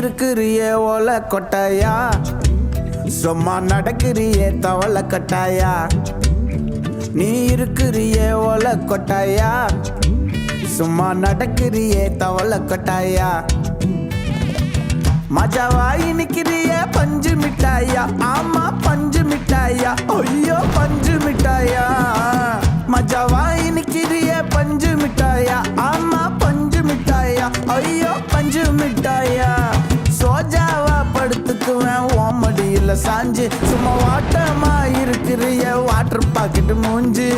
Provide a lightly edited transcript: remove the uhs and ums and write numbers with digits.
இருக்கிறியே ஓலை கொட்டாயா, சும்மா நடக்கிறியே தவளை கட்டாயா. நீ இருக்கிறியே ஓலை கொட்டாயா, சும்மா நடக்கிறியே தவளை கொட்டாயா. மஜாவாய் நிக்கிறிய பஞ்சு மிட்டாயா, ஆமா பஞ்சு மிட்டாயா, ஐயோ பஞ்சு மிட்டாயா. மஜாவாய் நிக்கிறிய பஞ்சு மிட்டாயா, ஆமா பஞ்சு மிட்டாயா, ஐயோ பஞ்சு மிட்டாயா. சோஜாவா படுத்துக்குவேன் ஓமடியில் சாஞ்சு, சும்மா வாட்டமா இருக்கிறிய வாட்டர் பாக்கெட்டு மூஞ்சி.